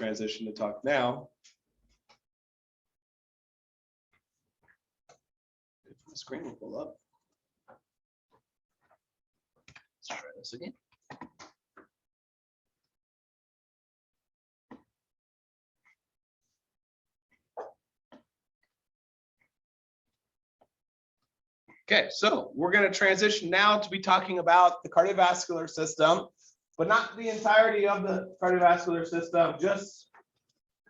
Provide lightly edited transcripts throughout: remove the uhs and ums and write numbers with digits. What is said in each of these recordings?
transition to talk now. If the screen will pull up. Let's try this again. Okay, so we're going to transition now to be talking about the cardiovascular system, but not the entirety of the cardiovascular system, just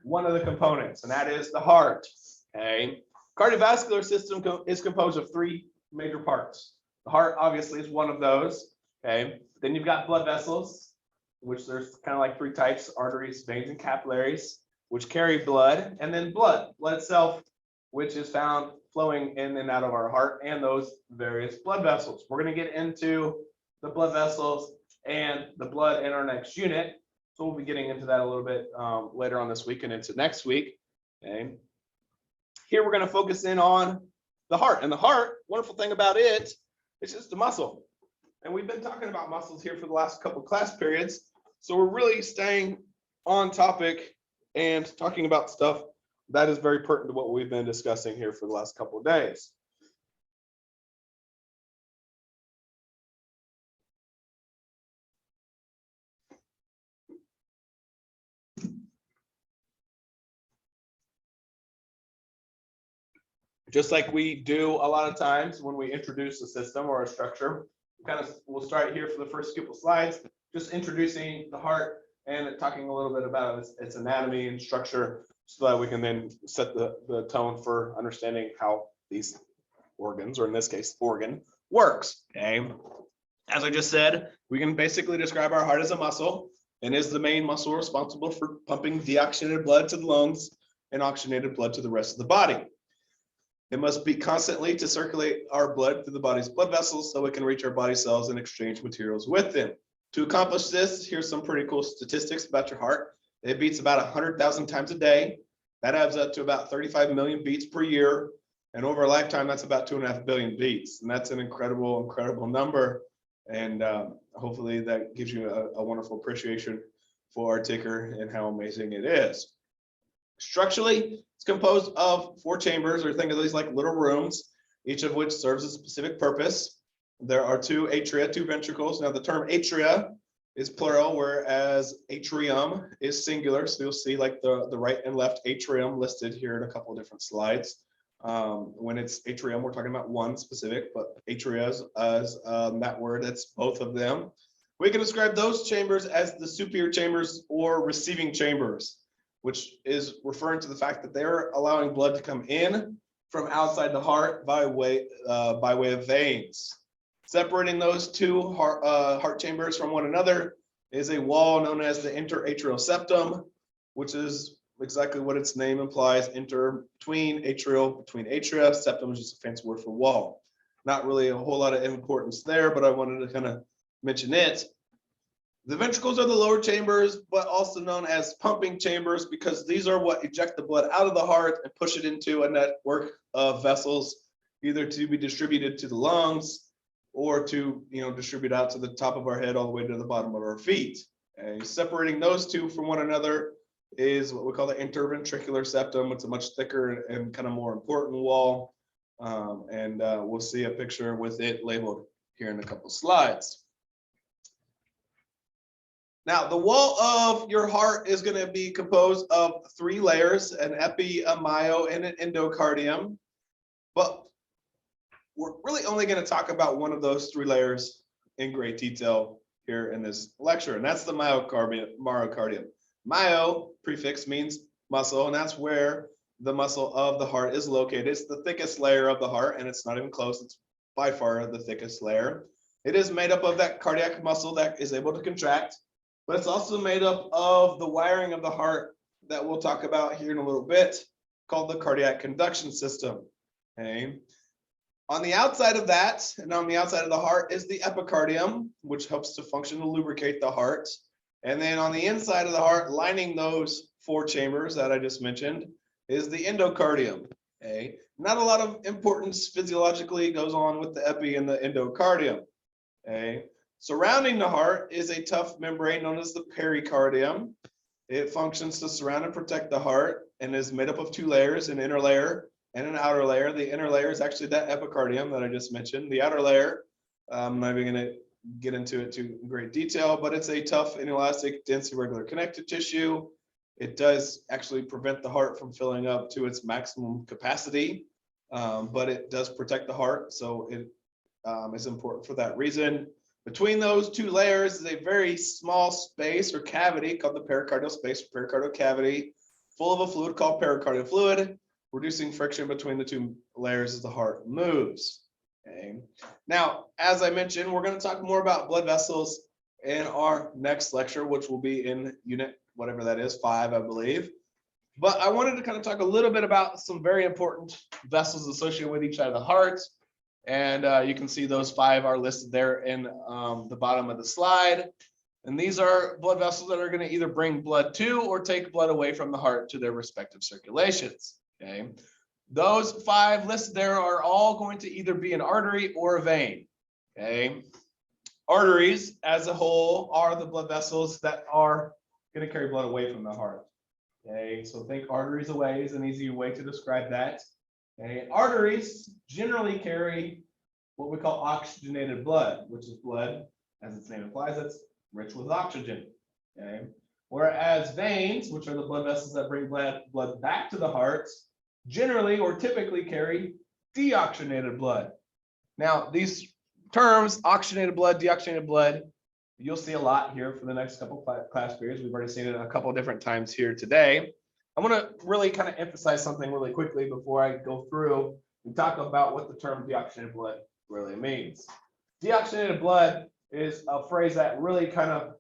one of the components, and that is the heart. Okay, cardiovascular system is composed of three major parts. The heart obviously is one of those. Okay, then you've got blood vessels, which there's kind of like three types: arteries, veins, and capillaries, which carry blood, and then blood itself, which is found flowing in and out of our heart and those various blood vessels. We're going to get into the blood vessels and the blood in our next unit. So we'll be getting into that a little bit later on this week and into next week. Okay. Here we're going to focus in on the heart. And the heart, wonderful thing about it, it's just a muscle. And we've been talking about muscles here for the last couple of class periods. So we're really staying on topic and talking about stuff that is very pertinent to what we've been discussing here for the last couple of days. Just like we do a lot of times when we introduce a system or a structure, we'll start here for the first couple slides, just introducing the heart and talking a little bit about its anatomy and structure, so that we can then set the tone for understanding how these organs, or in this case, organ, works. Okay. As I just said, we can basically describe our heart as a muscle and is the main muscle responsible for pumping deoxygenated blood to the lungs and oxygenated blood to the rest of the body. It must beat constantly to circulate our blood through the body's blood vessels so it can reach our body cells and exchange materials with them. To accomplish this, here's some pretty cool statistics about your heart. It beats about 100,000 times a day. That adds up to about 35 million beats per year. And over a lifetime, that's about 2.5 billion beats. And that's an incredible, incredible number. And hopefully that gives you a wonderful appreciation for our ticker and how amazing it is. Structurally, it's composed of 4 chambers, or think of these like little rooms, each of which serves a specific purpose. There are 2 atria, 2 ventricles. Now the term atria is plural, whereas atrium is singular. So you'll see like the right and left atrium listed here in a couple of different slides. When it's atrium, we're talking about one specific, but atria as that word, that's both of them. We can describe those chambers as the superior chambers or receiving chambers, which is referring to the fact that they're allowing blood to come in from outside the heart by way of veins. Separating those 2 heart chambers from one another is a wall known as the interatrial septum, which is exactly what its name implies, between atria. Septum is just a fancy word for wall. Not really a whole lot of importance there, but I wanted to kind of mention it. The ventricles are the lower chambers, but also known as pumping chambers, because these are what eject the blood out of the heart and push it into a network of vessels, either to be distributed to the lungs or to distribute out to the top of our head all the way to the bottom of our feet. And separating those 2 from one another is what we call the interventricular septum. It's a much thicker and kind of more important wall, and we'll see a picture with it labeled here in a couple slides. Now, the wall of your heart is going to be composed of 3 layers: an epi, a myo, and an endocardium. But we're really only going to talk about one of those 3 layers in great detail here in this lecture, and that's the myocardium. Myo prefix means muscle, and that's where the muscle of the heart is located. It's the thickest layer of the heart, and it's not even close. It's by far the thickest layer. It is made up of that cardiac muscle that is able to contract, but it's also made up of the wiring of the heart that we'll talk about here in a little bit, called the cardiac conduction system. Okay. On the outside of that, and on the outside of the heart, is the epicardium, which helps to function to lubricate the heart. And then on the inside of the heart, lining those 4 chambers that I just mentioned, is the endocardium. Okay. Not a lot of importance physiologically goes on with the epi and the endocardium. Okay. Surrounding the heart is a tough membrane known as the pericardium. It functions to surround and protect the heart and is made up of two layers, an inner layer and an outer layer. The inner layer is actually that epicardium that I just mentioned. The outer layer, I'm not even going to get into it too great detail, but it's a tough, inelastic, dense, irregular connective tissue. It does actually prevent the heart from filling up to its maximum capacity, but it does protect the heart, so it is important for that reason. Between those two layers is a very small space or cavity called the pericardial space, pericardial cavity, full of a fluid called pericardial fluid, reducing friction between the two layers as the heart moves. Okay. Now, as I mentioned, we're going to talk more about blood vessels in our next lecture, which will be in unit, whatever that is, 5, I believe. But I wanted to kind of talk a little bit about some very important vessels associated with each side of the heart. And you can see those 5 are listed there in the bottom of the slide. And these are blood vessels that are going to either bring blood to or take blood away from the heart to their respective circulations. Okay. Those 5 listed there are all going to either be an artery or a vein. Okay. Arteries as a whole are the blood vessels that are going to carry blood away from the heart. Okay. So think arteries away is an easy way to describe that. Okay. Arteries generally carry what we call oxygenated blood, which is blood, as its name implies, that's rich with oxygen. Okay. Whereas veins, which are the blood vessels that bring blood back to the heart, generally or typically carry deoxygenated blood. Now, these terms, oxygenated blood, deoxygenated blood, you'll see a lot here for the next couple class periods. We've already seen it a couple different times here today. I want to really kind of emphasize something really quickly before I go through and talk about what the term deoxygenated blood really means. Deoxygenated blood is a phrase that really kind of,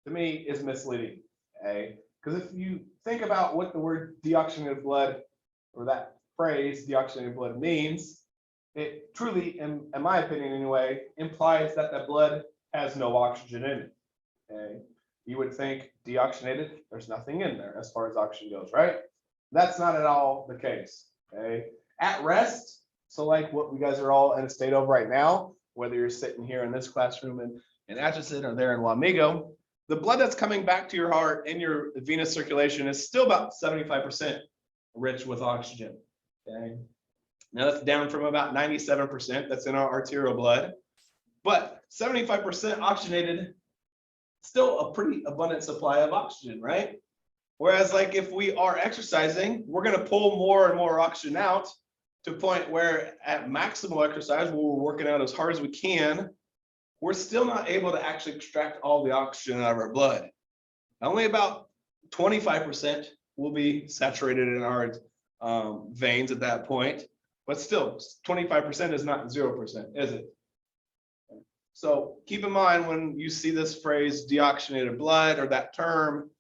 to me, is misleading. Okay? Because if you think about what the word deoxygenated blood, or that phrase deoxygenated blood means, it truly, in my opinion anyway, implies that the blood has no oxygen in it. Okay? You would think deoxygenated, there's nothing in there as far as oxygen goes, right? That's not at all the case. Okay? At rest, so like what you guys are all in a state of right now, whether you're sitting here in this classroom in Atchison or there in Wamego, the blood that's coming back to your heart in your venous circulation is still about 75% rich with oxygen. Okay? Now that's down from about 97% that's in our arterial blood, but 75% oxygenated, still a pretty abundant supply of oxygen, right? Whereas like if we are exercising, we're going to pull more and more oxygen out to a point where at maximal exercise, where we're working out as hard as we can, we're still not able to actually extract all the oxygen out of our blood. Only about 25% will be saturated in our veins at that point, but still 25% is not 0%, is it? So keep in mind when you see this phrase deoxygenated blood or that term,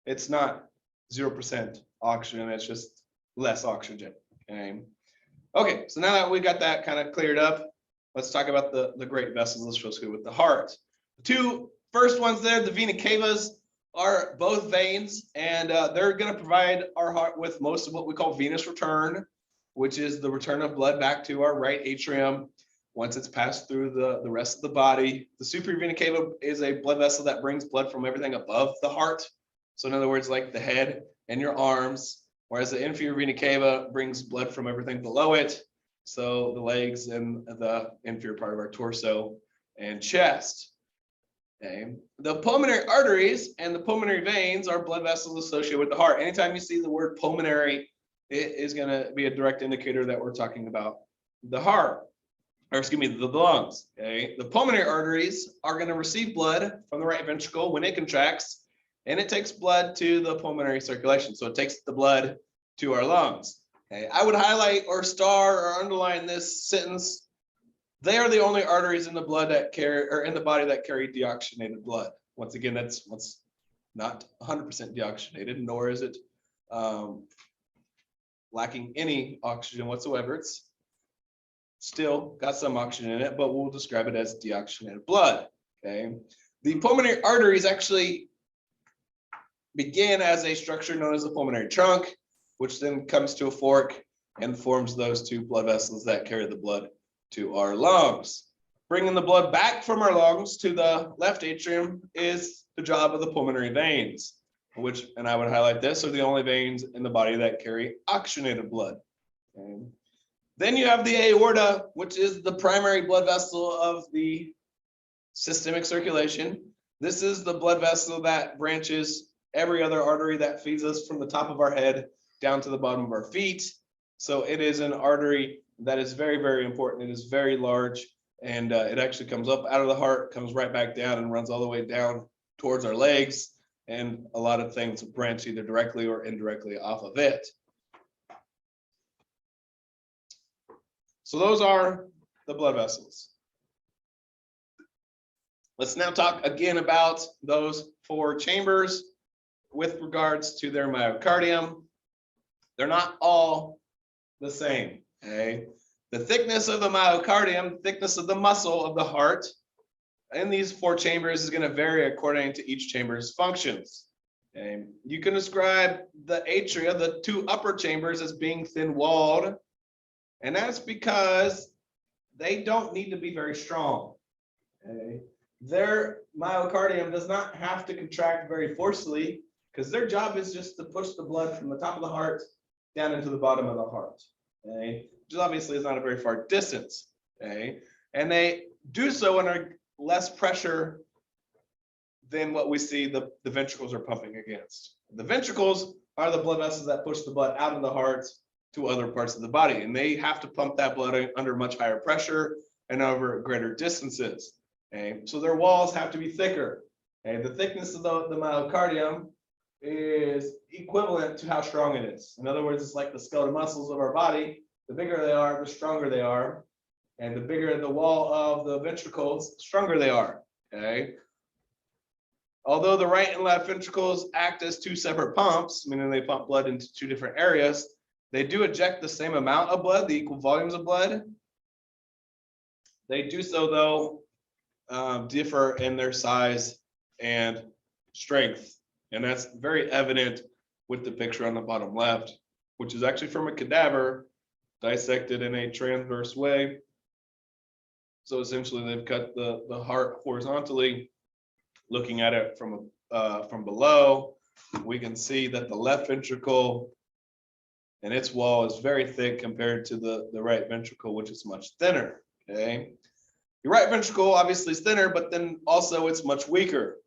it's not 0% oxygen, it's just less oxygen. Okay, so now that we got that kind of cleared up, let's talk about the great vessels associated with the heart. The 2 first ones there, the vena cavas, are both veins, and they're going to provide our heart with most of what we call venous return, which is the return of blood back to our right atrium once it's passed through the rest of the body. The superior vena cava is a blood vessel that brings blood from everything above the heart. So in other words, like the head and your arms, whereas the inferior vena cava brings blood from everything below it. So the legs and the inferior part of our torso and chest. Okay. The pulmonary arteries and the pulmonary veins are blood vessels associated with the heart. Anytime you see the word pulmonary, it is going to be a direct indicator that we're talking about the heart, or excuse me, the lungs. Okay. The pulmonary arteries are going to receive blood from the right ventricle when it contracts, and it takes blood to the pulmonary circulation. So it takes the blood to our lungs. Okay. I would highlight or star or underline this sentence. They are the only arteries in the blood that carry, or in the body that carry deoxygenated blood. Once again, that's what's not 100% deoxygenated, nor is it lacking any oxygen whatsoever. It's still got some oxygen in it, but we'll describe it as deoxygenated blood. Okay. The pulmonary arteries actually begin as a structure known as the pulmonary trunk, which then comes to a fork and forms those 2 blood vessels that carry the blood to our lungs. Bringing the blood back from our lungs to the left atrium is the job of the pulmonary veins. which, and I would highlight this, are the only veins in the body that carry oxygenated blood. Okay. Then you have the aorta, which is the primary blood vessel of the systemic circulation. This is the blood vessel that branches every other artery that feeds us from the top of our head down to the bottom of our feet. So it is an artery that is very, very important. It is very large, and it actually comes up out of the heart, comes right back down and runs all the way down towards our legs. And a lot of things branch either directly or indirectly off of it. So those are the blood vessels. Let's now talk again about those four chambers with regards to their myocardium. They're not all the same, okay? The thickness of the myocardium, thickness of the muscle of the heart in these four chambers is going to vary according to each chamber's functions. Okay? You can describe the atria, the two upper chambers, as being thin-walled, and that's because they don't need to be very strong. Okay? Their myocardium does not have to contract very forcefully because their job is just to push the blood from the top of the heart down into the bottom of the heart. Okay? Which obviously is not a very far distance. Okay? And they do so under less pressure than what we see the ventricles are pumping against. The ventricles are the blood vessels that push the blood out of the heart to other parts of the body, and they have to pump that blood under much higher pressure and over greater distances. Okay? So their walls have to be thicker. Okay? The thickness of the myocardium is equivalent to how strong it is. In other words, it's like the skeletal muscles of our body. The bigger they are, the stronger they are. And the bigger the wall of the ventricles, the stronger they are. Okay? Although the right and left ventricles act as two separate pumps, meaning they pump blood into two different areas, they do eject the same amount of blood, the equal volumes of blood. They do so, though, differ in their size and strength. And that's very evident with the picture on the bottom left, which is actually from a cadaver dissected in a transverse way. So essentially they've cut the heart horizontally. Looking at it from below, we can see that the left ventricle and its wall is very thick compared to the right ventricle, which is much thinner. Okay, your right ventricle obviously is thinner, but then also it's much weaker.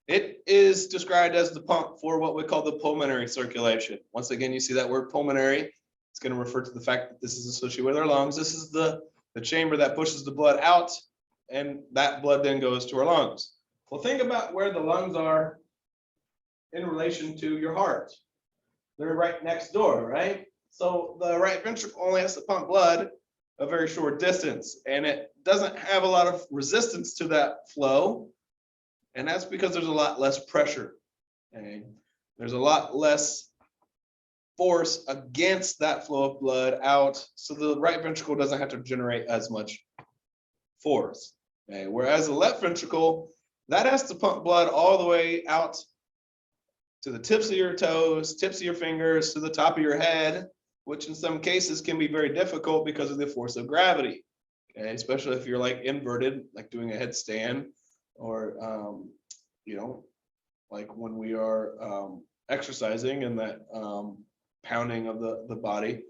It is described as the pump for what we call the pulmonary circulation. Once again, you see that word pulmonary. It's going to refer to the fact that this is associated with our lungs. This is the chamber that pushes the blood out, and that blood then goes to our lungs. Well, think about where the lungs are in relation to your heart. They're right next door, right? So the right ventricle only has to pump blood a very short distance, and it doesn't have a lot of resistance to that flow. And that's because there's a lot less pressure. Okay? There's a lot less force against that flow of blood out. So the right ventricle doesn't have to generate as much force. Okay? Whereas the left ventricle, that has to pump blood all the way out to the tips of your toes, tips of your fingers, to the top of your head, which in some cases can be very difficult because of the force of gravity. Okay? Especially if you're like inverted, like doing a headstand, or like when we are exercising and that pounding of the body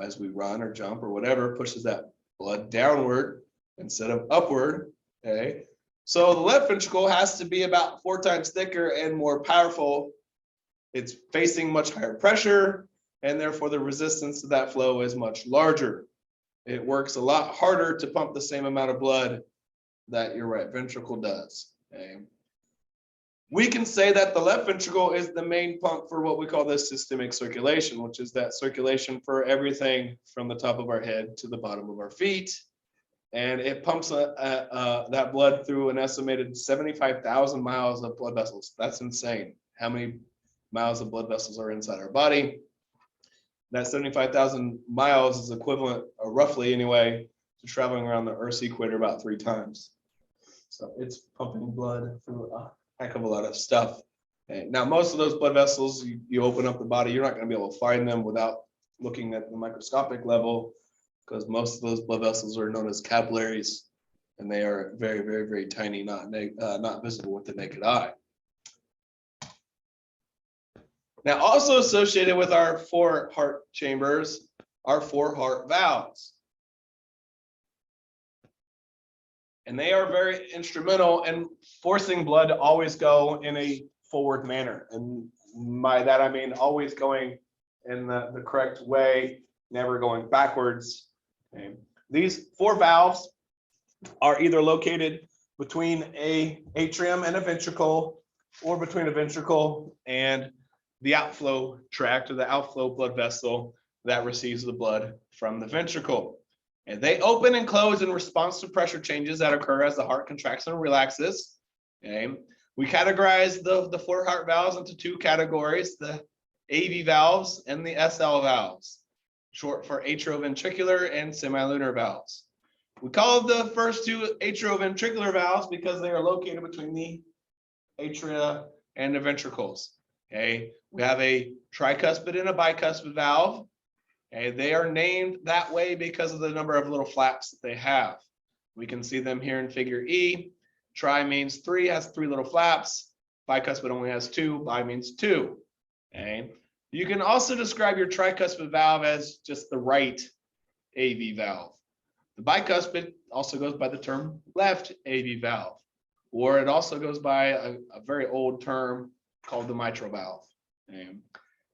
as we run or jump or whatever pushes that blood downward instead of upward. Okay, so the left ventricle has to be about 4 times thicker and more powerful. It's facing much higher pressure, and therefore the resistance to that flow is much larger. It works a lot harder to pump the same amount of blood that your right ventricle does. Okay? We can say that the left ventricle is the main pump for what we call the systemic circulation, which is that circulation for everything from the top of our head to the bottom of our feet. And it pumps that blood through an estimated 75,000 miles of blood vessels. That's insane. How many miles of blood vessels are inside our body? That 75,000 miles is equivalent, roughly anyway, to traveling around the Earth's equator about 3 times. So it's pumping blood through a heck of a lot of stuff. Okay. Now, most of those blood vessels, you open up the body, you're not going to be able to find them without looking at the microscopic level, because most of those blood vessels are known as capillaries, and they are very, very, very tiny, not visible with the naked eye. Now, also associated with our 4 heart chambers are 4 heart valves. And they are very instrumental in forcing blood to always go in a forward manner. And by that, I mean always going in the correct way, never going backwards. Okay. These 4 valves are either located between a atrium and a ventricle, or between a ventricle and the outflow tract, or the outflow blood vessel that receives the blood from the ventricle. And they open and close in response to pressure changes that occur as the heart contracts and relaxes. Okay. We categorize the 4 heart valves into 2 categories, the AV valves and the SL valves, short for atrioventricular and semilunar valves. We call the first 2 atrioventricular valves because they are located between the atria and the ventricles. Okay. We have a tricuspid and a bicuspid valve. Okay. They are named that way because of the number of little flaps that they have. We can see them here in figure E. Tri means 3, has 3 little flaps. Bicuspid only has 2. Bi means 2. Okay. You can also describe your tricuspid valve as just the right AV valve. The bicuspid also goes by the term left AV valve, or it also goes by a very old term called the mitral valve. Okay.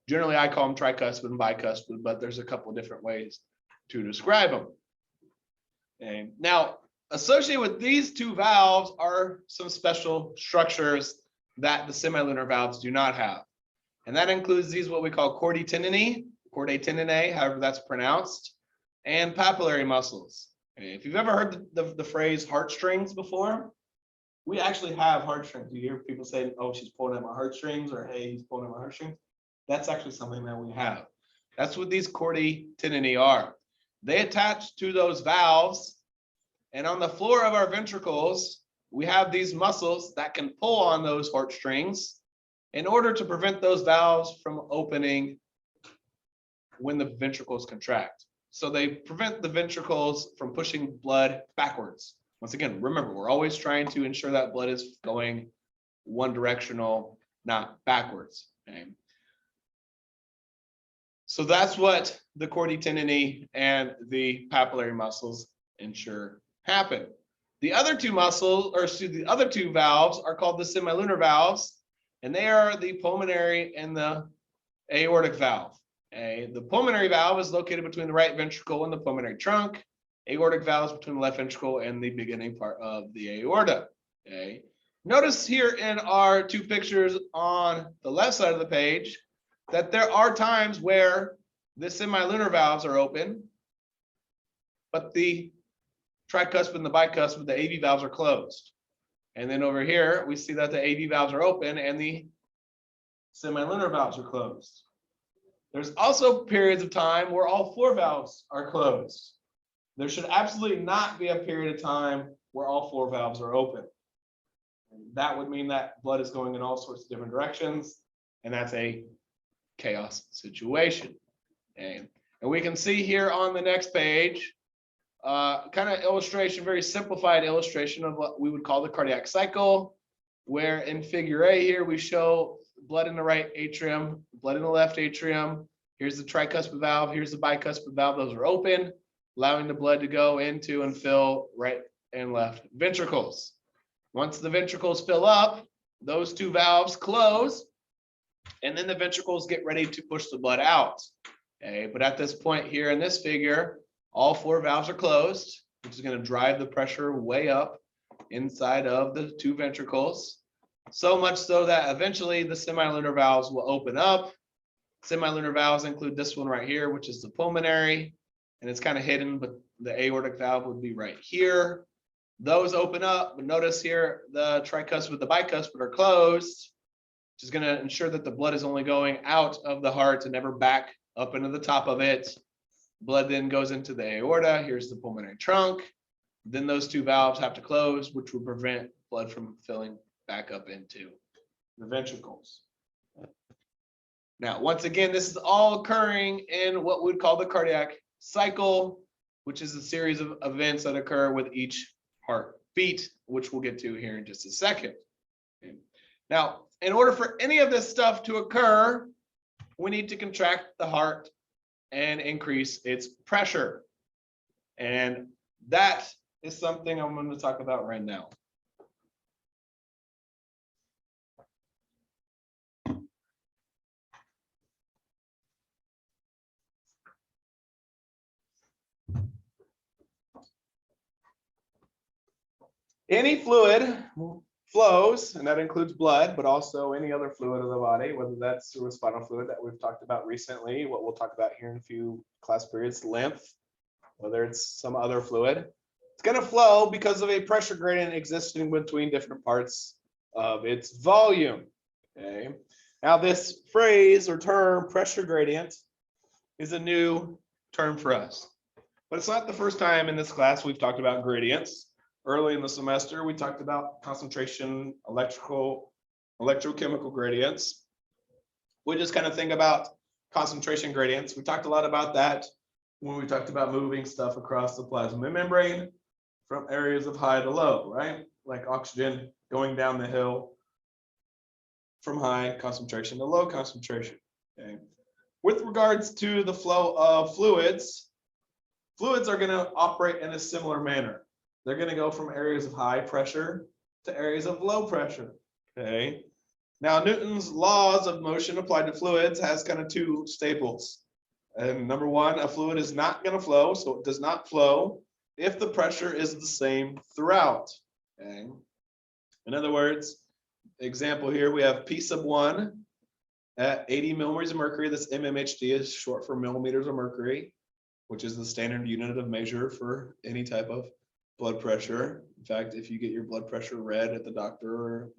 Generally, I call them tricuspid and bicuspid, but there's a couple of different ways to describe them. Okay. Now, associated with these 2 valves are some special structures that the semilunar valves do not have. And that includes these, what we call chordae tendineae, however that's pronounced, and papillary muscles. Okay. If you've ever heard the phrase heartstrings before, we actually have heartstrings. You hear people say, oh, she's pulling at my heartstrings, or hey, he's pulling at my heartstrings. That's actually something that we have. That's what these chordae tendineae are. They attach to those valves, and on the floor of our ventricles, we have these muscles that can pull on those heartstrings in order to prevent those valves from opening when the ventricles contract. So they prevent the ventricles from pushing blood backwards. Once again, remember, we're always trying to ensure that blood is going one directional, not backwards. Okay. So that's what the chordae tendineae and the papillary muscles ensure happen. The other 2 muscles, or the other 2 valves, are called the semilunar valves, and they are the pulmonary and the aortic valve. Okay. The pulmonary valve is located between the right ventricle and the pulmonary trunk. Aortic valve is between the left ventricle and the beginning part of the aorta. Okay. Notice here in our 2 pictures on the left side of the page that there are times where the semilunar valves are open, but the tricuspid and the bicuspid, the AV valves, are closed. And then over here, we see that the AV valves are open and the semilunar valves are closed. There's also periods of time where all 4 valves are closed. There should absolutely not be a period of time where all 4 valves are open. That would mean that blood is going in all sorts of different directions, and that's a chaos situation. Okay. And we can see here on the next page, kind of illustration, very simplified illustration of what we would call the cardiac cycle, where in figure A here, we show blood in the right atrium, blood in the left atrium. Here's the tricuspid valve, here's the bicuspid valve. Those are open, allowing the blood to go into and fill right and left ventricles. Once the ventricles fill up, those 2 valves close, and then the ventricles get ready to push the blood out. Okay, but at this point here in this figure, all 4 valves are closed, which is going to drive the pressure way up inside of the 2 ventricles. So much so that eventually the semilunar valves will open up. Semilunar valves include this one right here, which is the pulmonary, and it's kind of hidden, but the aortic valve would be right here. Those open up, but notice here the tricuspid, the bicuspid are closed, which is going to ensure that the blood is only going out of the heart and never back up into the top of it. Blood then goes into the aorta. Here's the pulmonary trunk. Then those 2 valves have to close, which will prevent blood from filling back up into the ventricles. Now, once again, this is all occurring in what we'd call the cardiac cycle, which is a series of events that occur with each heartbeat, which we'll get to here in just a second. Okay. Now, in order for any of this stuff to occur, we need to contract the heart and increase its pressure. And that is something I'm going to talk about right now. Any fluid flows, and that includes blood, but also any other fluid of the body, whether that's cerebrospinal fluid that we've talked about recently, what we'll talk about here in a few class periods, lymph, whether it's some other fluid. It's going to flow because of a pressure gradient existing between different parts of its volume. Okay. Now this phrase or term, pressure gradient, is a new term for us. But it's not the first time in this class we've talked about gradients. Early in the semester, we talked about concentration, electrochemical gradients. We just kind of think about concentration gradients. We talked a lot about that when we talked about moving stuff across the plasma membrane from areas of high to low, right? Like oxygen going down the hill from high concentration to low concentration. Okay. With regards to the flow of fluids are going to operate in a similar manner. They're going to go from areas of high pressure to areas of low pressure. Okay. Now, Newton's laws of motion applied to fluids has kind of two staples. And number one, a fluid is not going to flow, so it does not flow if the pressure is the same throughout. Okay. In other words, example here, we have P1 at 80 millimeters of mercury. This mmHg is short for millimeters of mercury, which is the standard unit of measure for any type of blood pressure. In fact, if you get your blood pressure read at the doctor or,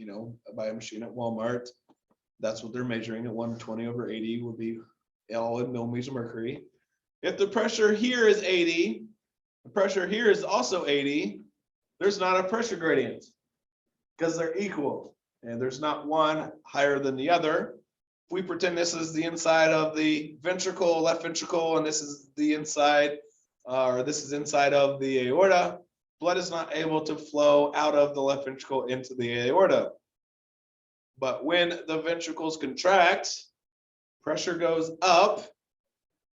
by a machine at Walmart, that's what they're measuring. At 120/80 will be all in millimeters of mercury. If the pressure here is 80, the pressure here is also 80, there's not a pressure gradient because they're equal and there's not one higher than the other. If we pretend this is the inside of the ventricle, left ventricle, and this is the inside, or this is inside of the aorta, blood is not able to flow out of the left ventricle into the aorta. But when the ventricles contract, pressure goes up,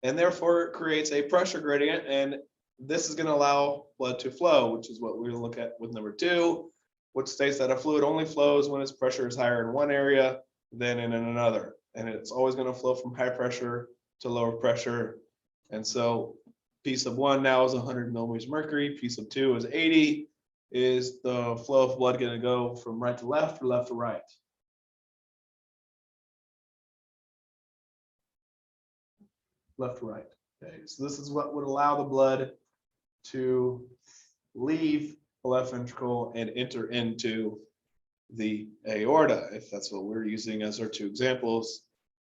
and therefore it creates a pressure gradient, and this is going to allow blood to flow, which is what we're going to look at with number 2, which states that a fluid only flows when its pressure is higher in one area than in another. And it's always going to flow from high pressure to lower pressure. And so P1 now is 100 millimeters of mercury, P2 is 80. Is the flow of blood going to go from right to left or left to right? Left to right. Okay, so this is what would allow the blood to leave the left ventricle and enter into the aorta, if that's what we're using as our 2 examples.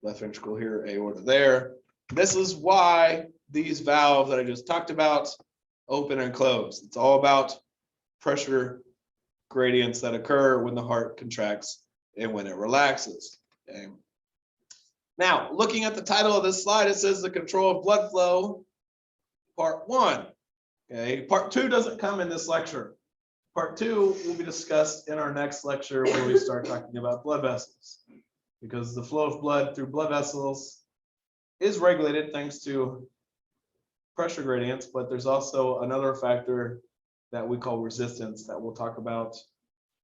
Left ventricle here, aorta there. This is why these valves that I just talked about open and close. It's all about pressure gradients that occur when the heart contracts and when it relaxes. Okay. Now, looking at the title of this slide, it says the control of blood flow, part 1. Okay, part 2 doesn't come in this lecture. Part 2 will be discussed in our next lecture when we start talking about blood vessels, because the flow of blood through blood vessels is regulated thanks to pressure gradients, but there's also another factor that we call resistance that we'll talk about,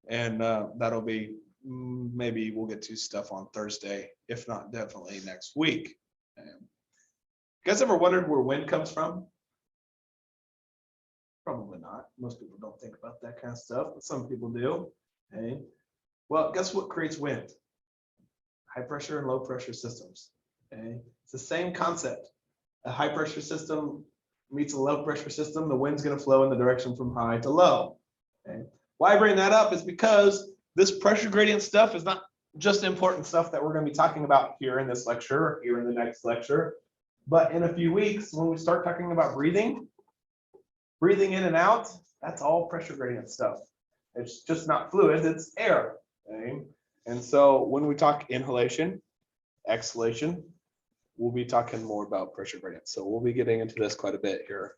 and that'll be, maybe we'll get to stuff on Thursday, if not definitely next week. You guys ever wondered where wind comes from? Probably not. Most people don't think about that kind of stuff, but some people do. Okay. Well, guess what creates wind? High pressure and low pressure systems. Okay. It's the same concept. A high pressure system meets a low pressure system, the wind's going to flow in the direction from high to low. Okay. Why I bring that up is because this pressure gradient stuff is not just important stuff that we're going to be talking about here in this lecture or here in the next lecture, but in a few weeks when we start talking about breathing in and out, that's all pressure gradient stuff. It's just not fluids, it's air. Okay? And so when we talk inhalation, exhalation, we'll be talking more about pressure gradients. So we'll be getting into this quite a bit here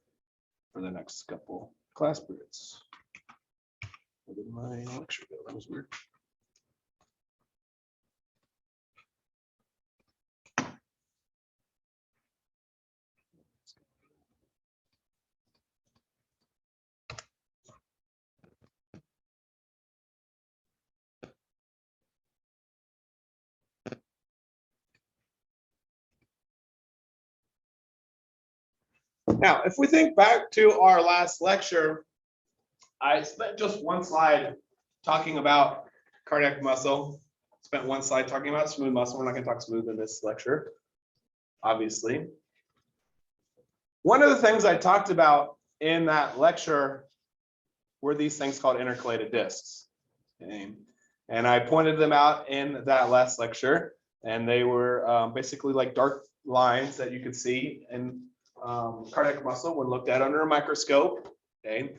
for the next couple class periods. Where did my lecture go? That was weird. Now, if we think back to our last lecture, I spent just one slide talking about cardiac muscle, spent one slide talking about smooth muscle. We're not going to talk smooth in this lecture, obviously. One of the things I talked about in that lecture were these things called intercalated discs. Okay. And I pointed them out in that last lecture, and they were basically like dark lines that you could see in cardiac muscle when looked at under a microscope. Okay.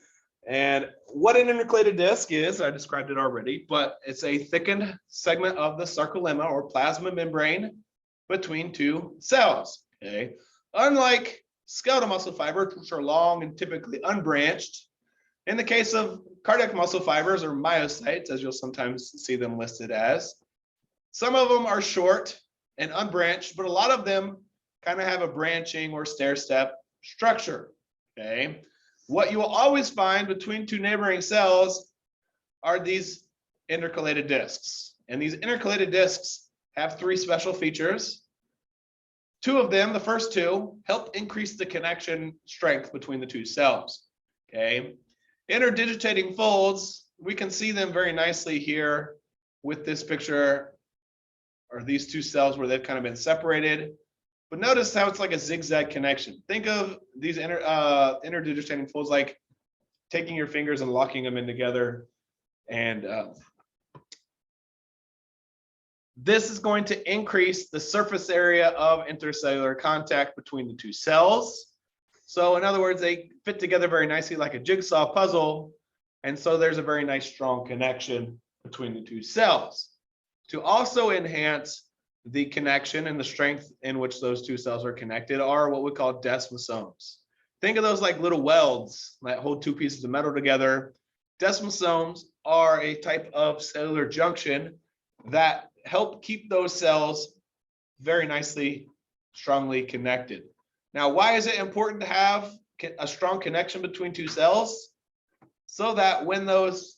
And what an intercalated disc is, I described it already, but it's a thickened segment of the sarcolemma or plasma membrane between two cells. Okay. Unlike skeletal muscle fibers, which are long and typically unbranched, in the case of cardiac muscle fibers or myocytes, as you'll sometimes see them listed as, some of them are short and unbranched, but a lot of them kind of have a branching or stair-step structure. Okay. What you will always find between two neighboring cells are these intercalated discs. And these intercalated discs have three special features. Two of them, the first two, help increase the connection strength between the two cells. Okay. Interdigitating folds, we can see them very nicely here with this picture, or these two cells where they've kind of been separated. But notice how it's like a zigzag connection. Think of these interdigitating folds like taking your fingers and locking them in together. And this is going to increase the surface area of intercellular contact between the two cells. So in other words, they fit together very nicely like a jigsaw puzzle. And so there's a very nice strong connection between the two cells. To also enhance the connection and the strength in which those two cells are connected are what we call desmosomes. Think of those like little welds that hold two pieces of metal together. Desmosomes are a type of cellular junction that help keep those cells very nicely, strongly connected. Now, why is it important to have a strong connection between two cells? So that when those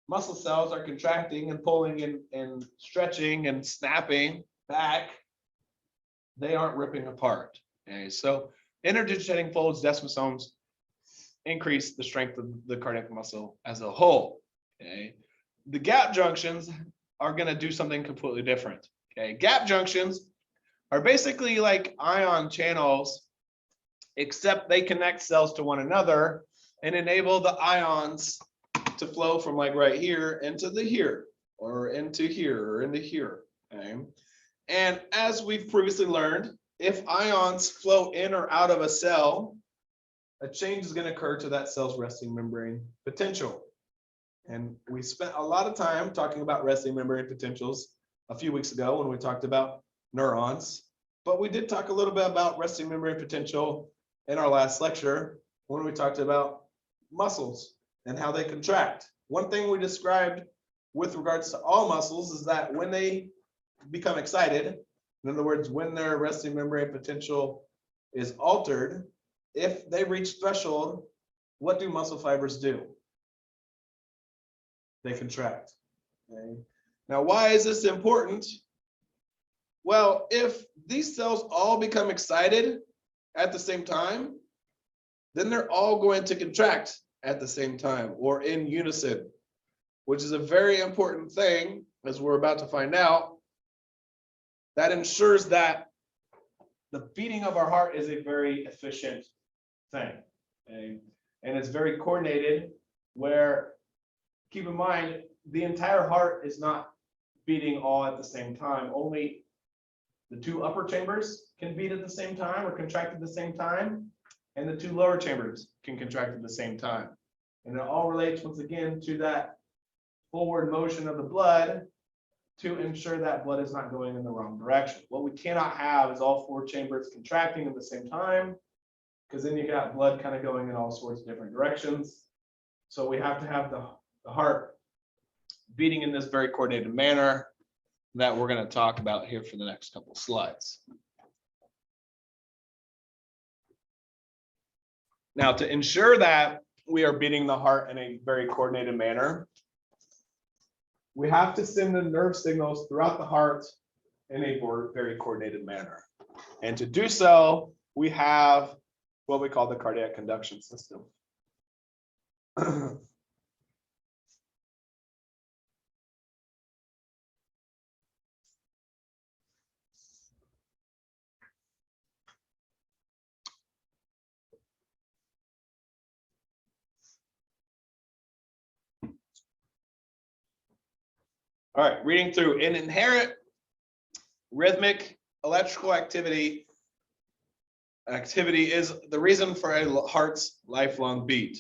muscle cells are contracting and pulling and stretching and snapping back, they aren't ripping apart. Okay, so interdigitating folds, desmosomes, increase the strength of the cardiac muscle as a whole. Okay, the gap junctions are going to do something completely different. Okay, gap junctions are basically like ion channels, except they connect cells to one another and enable the ions to flow from like right here into the here, or into here, or into here. Okay. And as we've previously learned, if ions flow in or out of a cell, a change is going to occur to that cell's resting membrane potential. And we spent a lot of time talking about resting membrane potentials a few weeks ago when we talked about neurons, but we did talk a little bit about resting membrane potential in our last lecture when we talked about muscles and how they contract. One thing we described with regards to all muscles is that when they become excited, in other words, when their resting membrane potential is altered, if they reach threshold, what do muscle fibers do? They contract. Okay. Now, why is this important? Well, if these cells all become excited at the same time, then they're all going to contract at the same time or in unison, which is a very important thing, as we're about to find out, that ensures that the beating of our heart is a very efficient thing. Okay? And it's very coordinated, where, keep in mind, the entire heart is not beating all at the same time. Only the two upper chambers can beat at the same time or contract at the same time, and the two lower chambers can contract at the same time. And it all relates, once again, to that forward motion of the blood to ensure that blood is not going in the wrong direction. What we cannot have is all four chambers contracting at the same time, because then you got blood kind of going in all sorts of different directions. So we have to have the heart beating in this very coordinated manner that we're going to talk about here for the next couple of slides. Now, to ensure that we are beating the heart in a very coordinated manner, we have to send the nerve signals throughout the heart in a very coordinated manner. And to do so, we have what we call the cardiac conduction system. All right, reading through. An inherent rhythmic electrical activity is the reason for a heart's lifelong beat.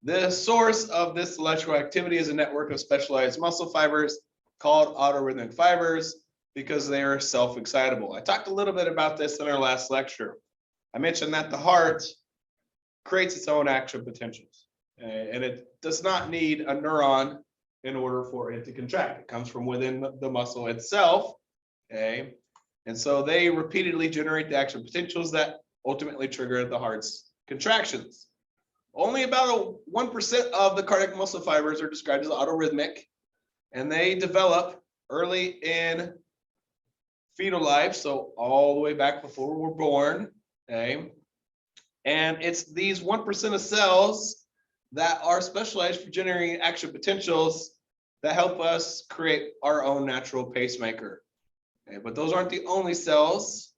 The source of this electrical activity is a network of specialized muscle fibers called autorhythmic fibers because they are self-excitable. I talked a little bit about this in our last lecture. I mentioned that the heart creates its own action potentials, and it does not need a neuron in order for it to contract. It comes from within the muscle itself, okay? And so they repeatedly generate the action potentials that ultimately trigger the heart's contractions. Only about 1% of the cardiac muscle fibers are described as autorhythmic, and they develop early in fetal life, so all the way back before we're born, okay? And it's these 1% of cells that are specialized for generating action potentials that help us create our own natural pacemaker. Okay, but those aren't the only cells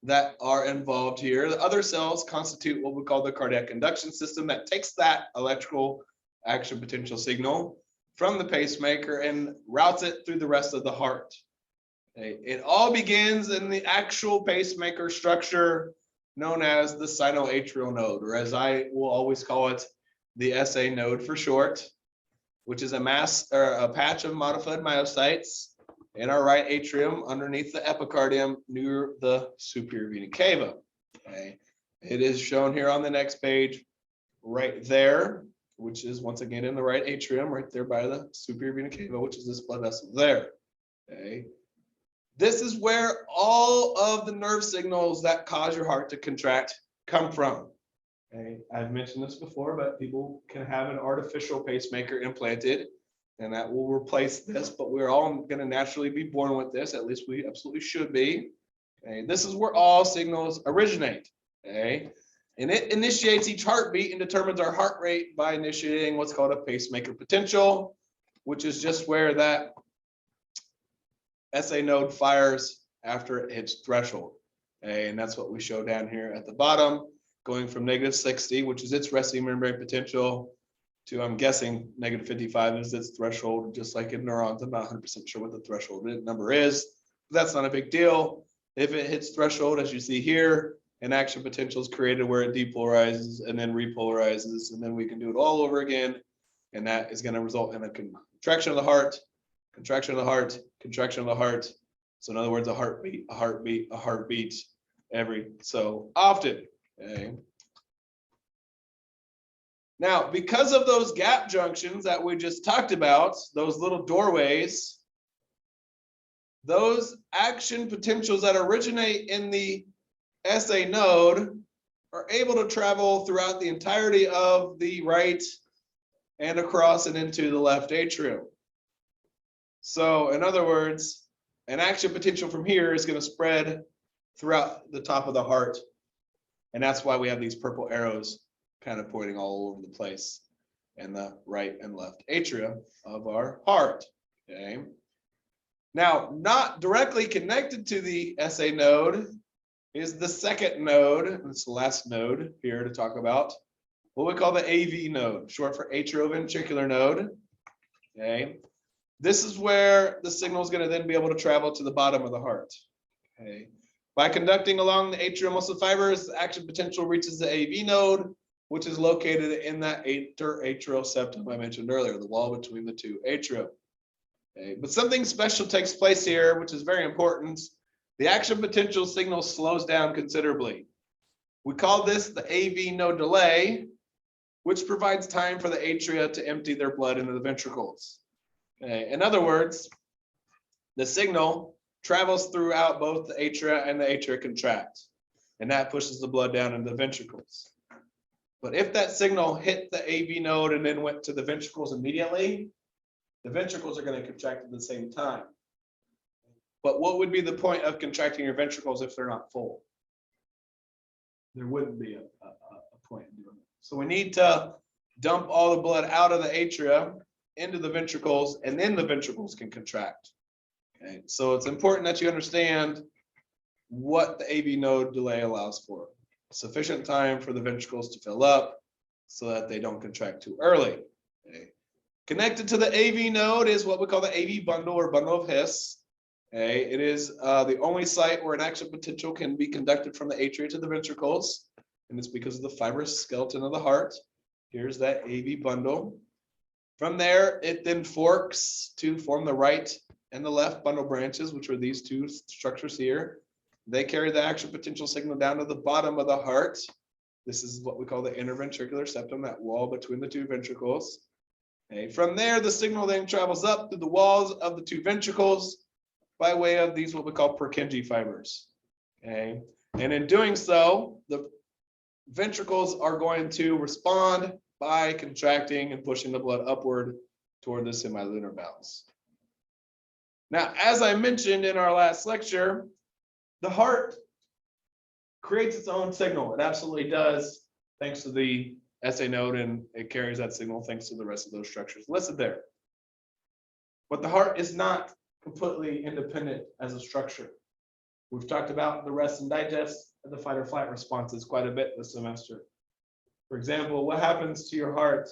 that are involved here. The other cells constitute what we call the cardiac conduction system that takes that electrical action potential signal from the pacemaker and routes it through the rest of the heart. Okay, it all begins in the actual pacemaker structure known as the sinoatrial node, or as I will always call it, the SA node for short, which is a mass or a patch of modified myocytes in our right atrium underneath the epicardium near the superior vena cava. Okay, it is shown here on the next page, right there, which is once again in the right atrium, right there by the superior vena cava, which is this blood vessel there. Okay, this is where all of the nerve signals that cause your heart to contract come from. Okay, I've mentioned this before, but people can have an artificial pacemaker implanted, and that will replace this, but we're all going to naturally be born with this. At least we absolutely should be. Okay, this is where all signals originate. Okay, and it initiates each heartbeat and determines our heart rate by initiating what's called a pacemaker potential, which is just where that SA node fires after it hits threshold. Okay, and that's what we show down here at the bottom, going from -60, which is its resting membrane potential, to, I'm guessing, -55 is its threshold, just like in neurons. I'm not 100% sure what the threshold number is, but that's not a big deal. If it hits threshold, as you see here, an action potential is created where it depolarizes and then repolarizes, and then we can do it all over again, and that is going to result in a contraction of the heart, contraction of the heart, contraction of the heart. So in other words, a heartbeat, a heartbeat, a heartbeat every so often. Okay. Now, because of those gap junctions that we just talked about, those little doorways, those action potentials that originate in the SA node are able to travel throughout the entirety of the right and across and into the left atrium. So in other words, an action potential from here is going to spread throughout the top of the heart. And that's why we have these purple arrows kind of pointing all over the place in the right and left atria of our heart. Okay. Now, not directly connected to the SA node is the second node. It's the last node here to talk about, what we call the AV node, short for atrioventricular node. Okay. This is where the signal is going to then be able to travel to the bottom of the heart. Okay. By conducting along the atrial muscle fibers, the action potential reaches the AV node, which is located in that interatrial septum I mentioned earlier, the wall between the two atria. Okay. But something special takes place here, which is very important. The action potential signal slows down considerably. We call this the AV node delay, which provides time for the atria to empty their blood into the ventricles. Okay. In other words, the signal travels throughout both the atria and the atria contract, and that pushes the blood down into the ventricles. But if that signal hit the AV node and then went to the ventricles immediately, the ventricles are going to contract at the same time. But what would be the point of contracting your ventricles if they're not full? there wouldn't be a point in doing it. So we need to dump all the blood out of the atria into the ventricles, and then the ventricles can contract. Okay, so it's important that you understand what the AV node delay allows for. Sufficient time for the ventricles to fill up so that they don't contract too early. Okay. Connected to the AV node is what we call the AV bundle or bundle of His. Okay. It is the only site where an action potential can be conducted from the atria to the ventricles, and it's because of the fibrous skeleton of the heart. Here's that AV bundle. From there, it then forks to form the right and the left bundle branches, which are these two structures here. They carry the action potential signal down to the bottom of the heart. This is what we call the interventricular septum, that wall between the two ventricles. Okay. From there, the signal then travels up through the walls of the two ventricles by way of these what we call Purkinje fibers. Okay. And in doing so, the ventricles are going to respond by contracting and pushing the blood upward toward the semilunar valves. Now, as I mentioned in our last lecture, the heart creates its own signal. It absolutely does, thanks to the SA node, and it carries that signal thanks to the rest of those structures listed there. But the heart is not completely independent as a structure. We've talked about the rest and digest and the fight or flight responses quite a bit this semester. For example, what happens to your heart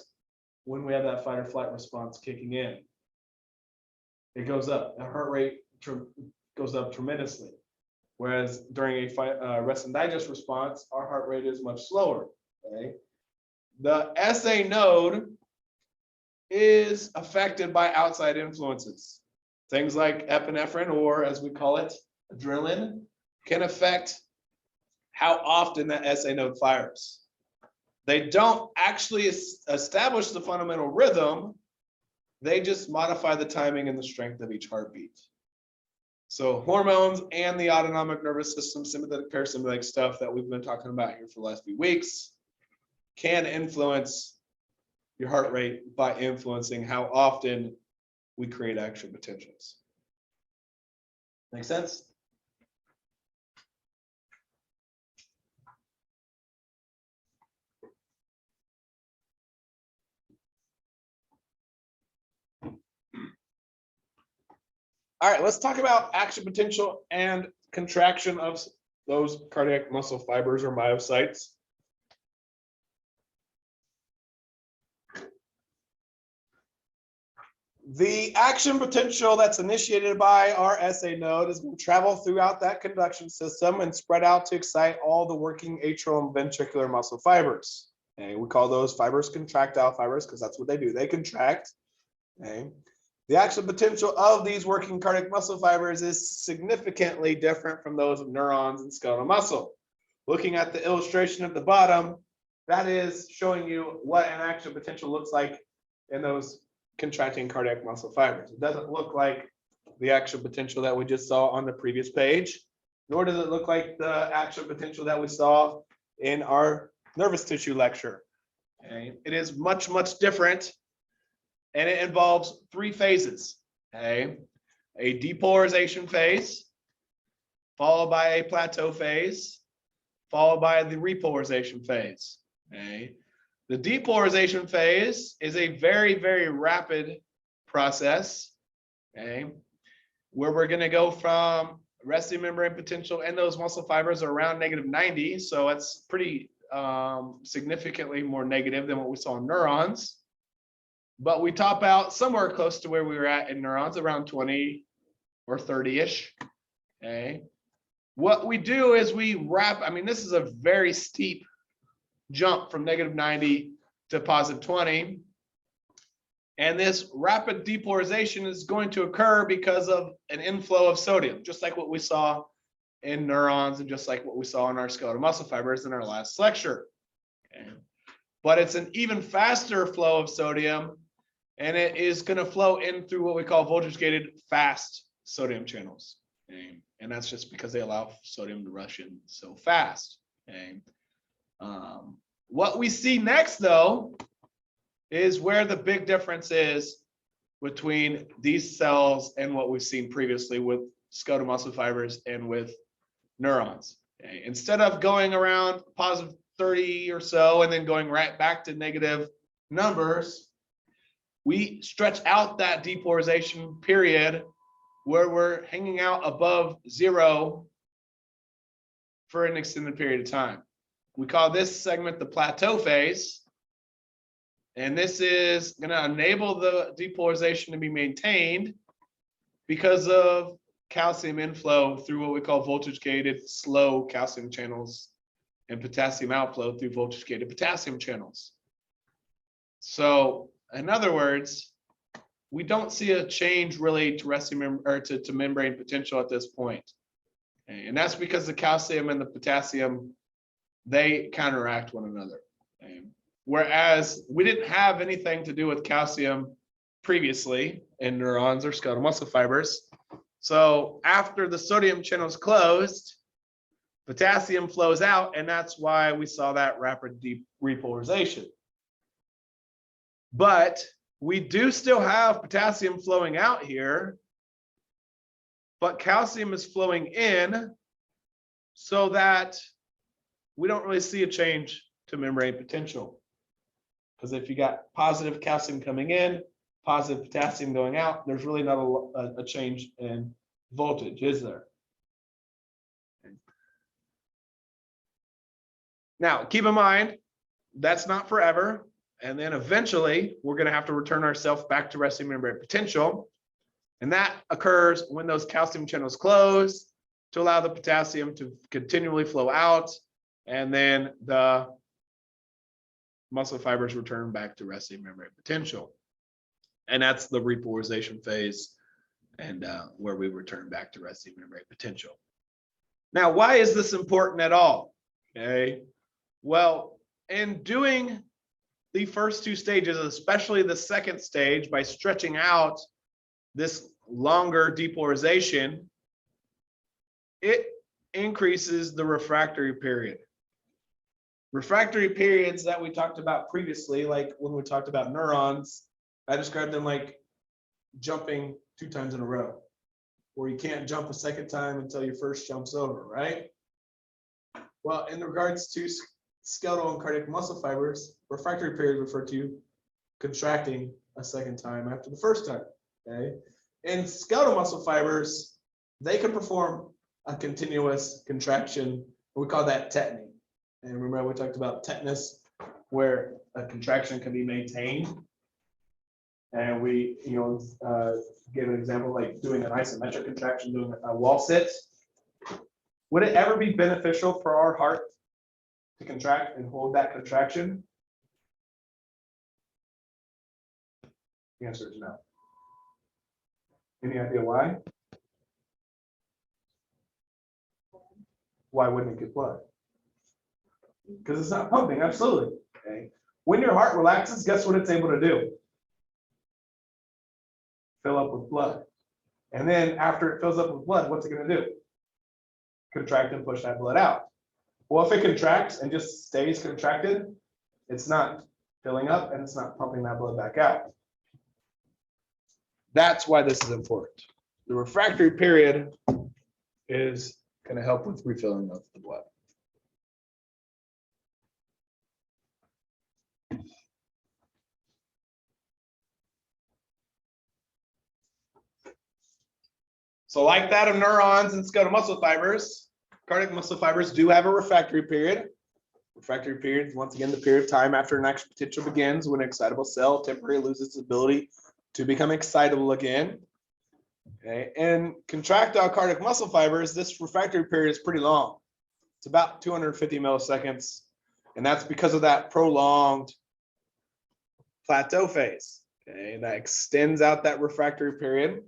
when we have that fight or flight response kicking in? It goes up. The heart rate goes up tremendously. Whereas during a rest and digest response, our heart rate is much slower. Okay? The SA node is affected by outside influences. Things like epinephrine, or as we call it, adrenaline, can affect how often that SA node fires. They don't actually establish the fundamental rhythm. They just modify the timing and the strength of each heartbeat. So hormones and the autonomic nervous system, sympathetic, parasympathetic stuff that we've been talking about here for the last few weeks, can influence your heart rate by influencing how often we create action potentials. Make sense? All right, let's talk about action potential and contraction of those cardiac muscle fibers or myocytes. The action potential that's initiated by our SA node is going to travel throughout that conduction system and spread out to excite all the working atrial and ventricular muscle fibers. Okay, we call those fibers contractile fibers because that's what they do. They contract. Okay. The action potential of these working cardiac muscle fibers is significantly different from those of neurons and skeletal muscle. Looking at the illustration at the bottom, that is showing you what an action potential looks like in those contracting cardiac muscle fibers. It doesn't look like the action potential that we just saw on the previous page, nor does it look like the action potential that we saw in our nervous tissue lecture. Okay. It is much, much different. And it involves three phases, okay? A depolarization phase, followed by a plateau phase, followed by the repolarization phase, okay? The depolarization phase is a very, very rapid process, okay? Where we're gonna go from resting membrane potential and those muscle fibers are around -90, so it's pretty significantly more negative than what we saw in neurons. But we top out somewhere close to where we were at in neurons, around 20 or 30-ish. Okay. What we do is we wrap, I mean, this is a very steep jump from -90 to +20. And this rapid depolarization is going to occur because of an inflow of sodium, just like what we saw in neurons and just like what we saw in our skeletal muscle fibers in our last lecture. Okay. But it's an even faster flow of sodium, and it is going to flow in through what we call voltage-gated fast sodium channels. Okay? And that's just because they allow sodium to rush in so fast. Okay? What we see next, though, is where the big difference is between these cells and what we've seen previously with skeletal muscle fibers and with neurons. Okay. Instead of going around positive 30 or so and then going right back to negative numbers, we stretch out that depolarization period where we're hanging out above 0 for an extended period of time. We call this segment the plateau phase. And this is going to enable the depolarization to be maintained because of calcium inflow through what we call voltage-gated slow calcium channels and potassium outflow through voltage-gated potassium channels. So in other words, we don't see a change really to resting or to membrane potential at this point. Okay? And that's because the calcium and the potassium, they counteract one another. Okay? Whereas we didn't have anything to do with calcium previously in neurons or skeletal muscle fibers. So after the sodium channel is closed, potassium flows out, and that's why we saw that rapid deep repolarization. But we do still have potassium flowing out here, but calcium is flowing in so that we don't really see a change to membrane potential. Because if you got positive calcium coming in, positive potassium going out, there's really not a change in voltage, is there? Now, keep in mind, that's not forever. And then eventually, we're going to have to return ourselves back to resting membrane potential. And that occurs when those calcium channels close to allow the potassium to continually flow out. And then the muscle fibers return back to resting membrane potential. And that's the repolarization phase, and where we return back to resting membrane potential. Now, why is this important at all? Okay. Well, in doing the first two stages, especially the second stage, by stretching out this longer depolarization, it increases the refractory period. Refractory periods that we talked about previously, like when we talked about neurons, I described them like jumping 2 times in a row, where you can't jump a second time until your first jump's over, right? Well, in regards to skeletal and cardiac muscle fibers, refractory period referred to contracting a second time after the first time, okay? In skeletal muscle fibers, they can perform a continuous contraction. We call that tetany. And remember, we talked about tetanus, where a contraction can be maintained. And we, gave an example like doing an isometric contraction, doing a wall sit. Would it ever be beneficial for our heart to contract and hold that contraction? The answer is no. Any idea why? Why wouldn't it get blood? Because it's not pumping, absolutely. Okay. When your heart relaxes, guess what it's able to do? Fill up with blood. And then after it fills up with blood, what's it going to do? Contract and push that blood out. Well, if it contracts and just stays contracted, it's not filling up and it's not pumping that blood back out. That's why this is important. The refractory period is going to help with refilling of the blood. So like that of neurons and skeletal muscle fibers, cardiac muscle fibers do have a refractory period. Refractory period is once again the period of time after an action potential begins when an excitable cell temporarily loses its ability to become excitable again. Okay, and contractile cardiac muscle fibers, this refractory period is pretty long. It's about 250 milliseconds, and that's because of that prolonged plateau phase. Okay, that extends out that refractory period.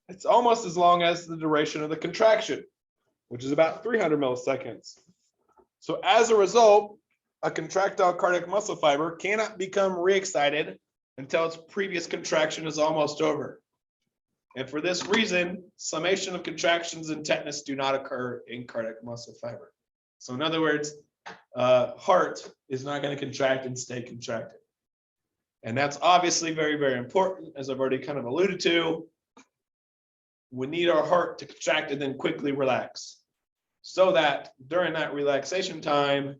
It's almost as long as the duration of the contraction, which is about 300 milliseconds. So as a result, a contractile cardiac muscle fiber cannot become re-excited until its previous contraction is almost over. And for this reason, summation of contractions and tetanus do not occur in cardiac muscle fiber. So in other words, heart is not going to contract and stay contracted. And that's obviously very, very important, as I've already kind of alluded to. We need our heart to contract and then quickly relax. so that during that relaxation time,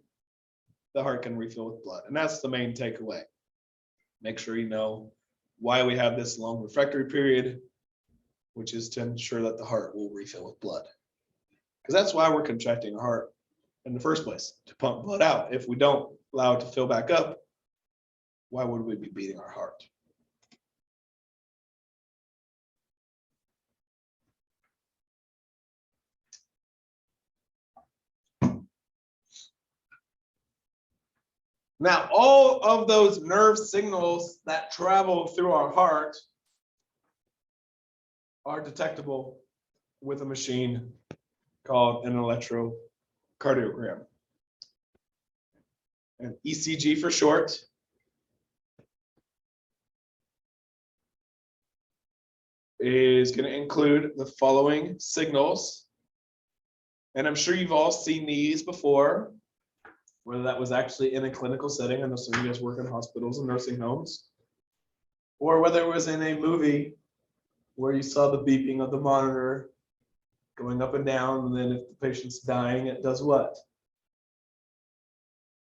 the heart can refill with blood. And that's the main takeaway. Make sure you know why we have this long refractory period, which is to ensure that the heart will refill with blood. Because that's why we're contracting our heart in the first place, to pump blood out. If we don't allow it to fill back up, why would we be beating our heart? Now, all of those nerve signals that travel through our heart are detectable with a machine called an electrocardiogram. An ECG for short. Is going to include the following signals. And I'm sure you've all seen these before, whether that was actually in a clinical setting. I know some of you guys work in hospitals and nursing homes, or whether it was in a movie where you saw the beeping of the monitor going up and down, and then if the patient's dying, it does what?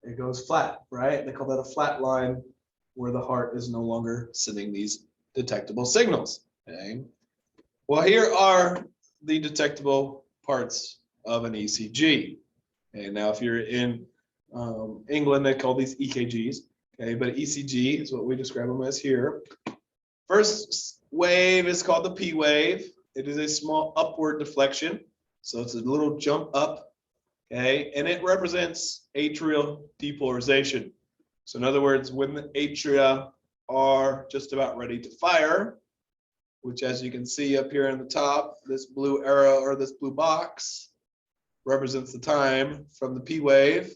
It goes flat, right? They call that a flat line, where the heart is no longer sending these detectable signals. Okay. Well, here are the detectable parts of an ECG. Okay. Now, if you're in England, they call these EKGs. Okay, but ECG is what we describe them as here. First wave is called the P wave. It is a small upward deflection, so it's a little jump up. Okay, and it represents atrial depolarization. So in other words, when the atria are just about ready to fire, which, as you can see up here in the top, this blue arrow or this blue box represents the time from the P wave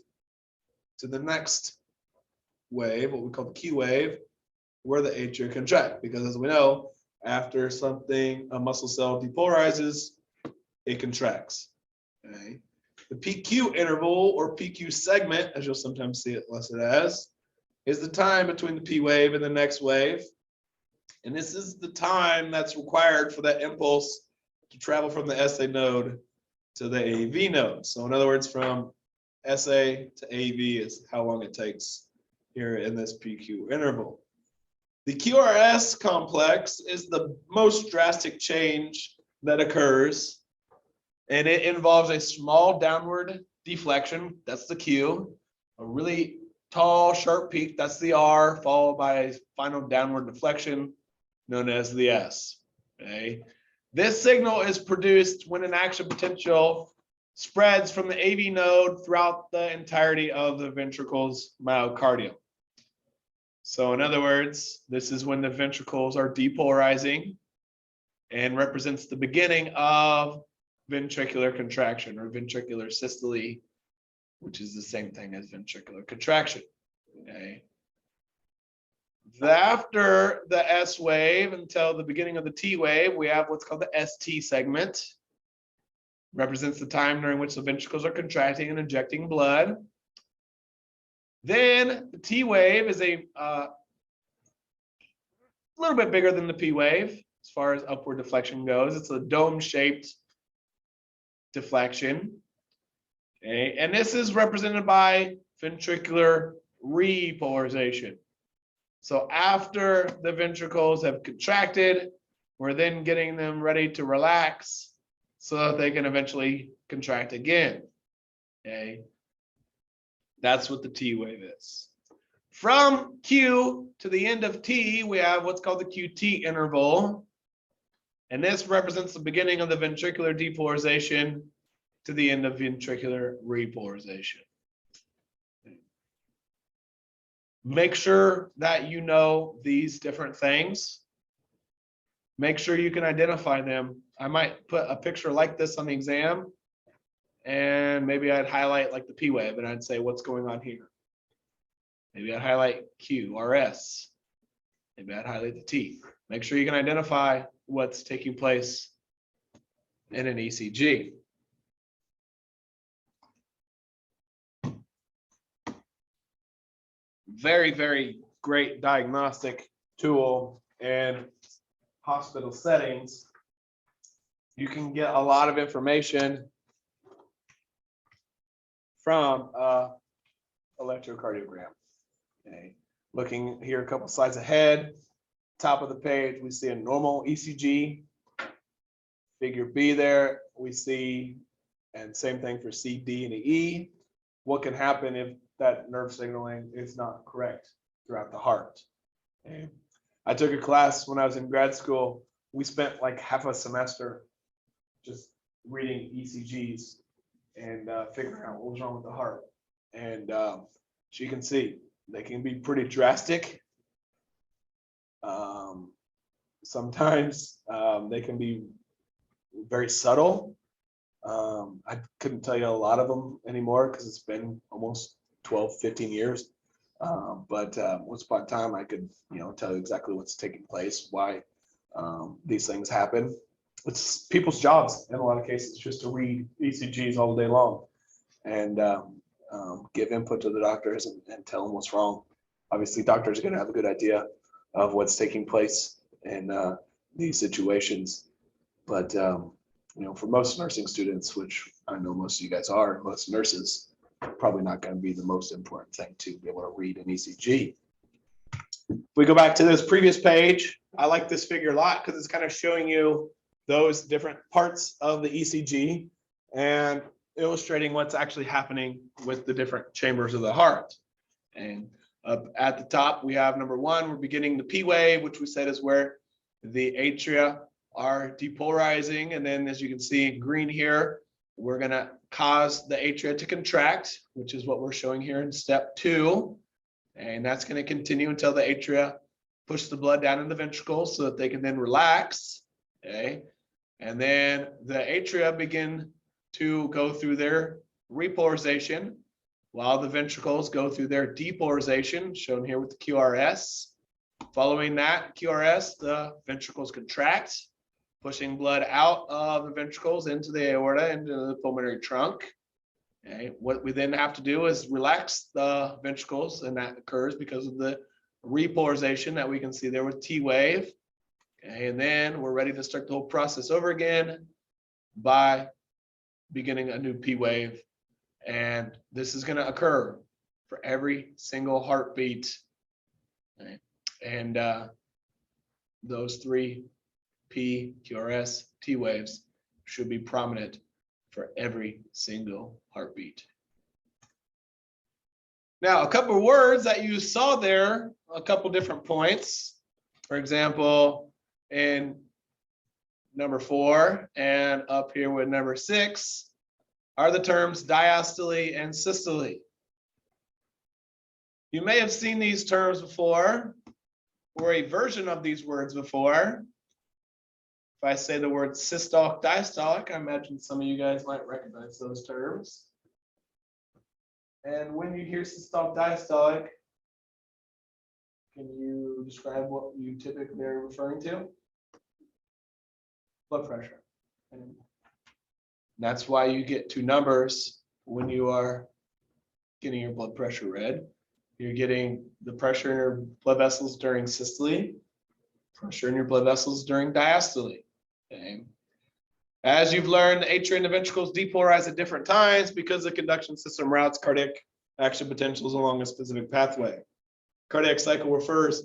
to the next wave, what we call the Q wave, where the atria contract. Because as we know, after something, a muscle cell depolarizes, it contracts. Okay. The PQ interval or PQ segment, as you'll sometimes see it listed as, is the time between the P wave and the next wave. And this is the time that's required for that impulse to travel from the SA node to the AV node. So in other words, from SA to AV is how long it takes here in this PQ interval. The QRS complex is the most drastic change that occurs, and it involves a small downward deflection, that's the Q, a really tall, sharp peak, that's the R, followed by a final downward deflection, known as the S. Okay. This signal is produced when an action potential spreads from the AV node throughout the entirety of the ventricle's myocardium. So in other words, this is when the ventricles are depolarizing and represents the beginning of ventricular contraction or ventricular systole, which is the same thing as ventricular contraction. Okay. After the S wave until the beginning of the T wave, we have what's called the ST segment. Represents the time during which the ventricles are contracting and injecting blood. Then the T wave is a little bit bigger than the P wave as far as upward deflection goes. It's a dome-shaped deflection. Okay, and this is represented by ventricular repolarization. So after the ventricles have contracted, we're then getting them ready to relax so that they can eventually contract again. Okay, that's what the T wave is. From Q to the end of T, we have what's called the QT interval. And this represents the beginning of the ventricular depolarization to the end of ventricular repolarization. Make sure that you know these different things. Make sure you can identify them. I might put a picture like this on the exam, and maybe I'd highlight like the P wave, and I'd say what's going on here. Maybe I'd highlight Q or S. Maybe I'd highlight the T. Make sure you can identify what's taking place in an ECG. Very, very great diagnostic tool in hospital settings. You can get a lot of information from electrocardiogram. Okay. Looking here a couple slides ahead, top of the page, we see a normal ECG. Figure B there, we see, and same thing for C, D, and E. What can happen if that nerve signaling is not correct throughout the heart? Okay. I took a class when I was in grad school. We spent like half a semester just reading ECGs and figuring out what was wrong with the heart. And so you can see they can be pretty drastic. Sometimes they can be very subtle. I couldn't tell you a lot of them anymore because it's been almost 12, 15 years. But once upon a time, I could, tell you exactly what's taking place, why these things happen. It's people's jobs in a lot of cases just to read ECGs all day long and give input to the doctors and tell them what's wrong. Obviously, doctors are going to have a good idea of what's taking place in these situations. But, for most nursing students, which I know most of you guys are, most nurses, probably not going to be the most important thing to be able to read an ECG. If we go back to this previous page, I like this figure a lot because it's kind of showing you those different parts of the ECG and illustrating what's actually happening with the different chambers of the heart. And up at the top, we have number one, we're beginning the P wave, which we said is where the atria are depolarizing. And then as you can see in green here, we're going to cause the atria to contract, which is what we're showing here in step 2. And that's going to continue until the atria push the blood down in the ventricles so that they can then relax. Okay. And then the atria begin to go through their repolarization while the ventricles go through their depolarization, shown here with the QRS. Following that QRS, the ventricles contract, pushing blood out of the ventricles into the aorta, into the pulmonary trunk. Okay. What we then have to do is relax the ventricles, and that occurs because of the repolarization that we can see there with T wave. Okay. And then we're ready to start the whole process over again by beginning a new P wave. And this is going to occur for every single heartbeat. Okay. And those 3 P, QRS, T waves should be prominent for every single heartbeat. Now, a couple of words that you saw there, a couple different points. For example, in number 4 and up here with number 6 are the terms diastole and systole. You may have seen these terms before, or a version of these words before. If I say the word systolic, diastolic, I imagine some of you guys might recognize those terms. And when you hear systolic, diastolic, can you describe what you typically are referring to? Blood pressure. And that's why you get 2 numbers when you are getting your blood pressure read. You're getting the pressure in your blood vessels during systole, pressure in your blood vessels during diastole. Okay. As you've learned, the atria and the ventricles depolarize at different times because the conduction system routes cardiac action potentials along a specific pathway. Cardiac cycle refers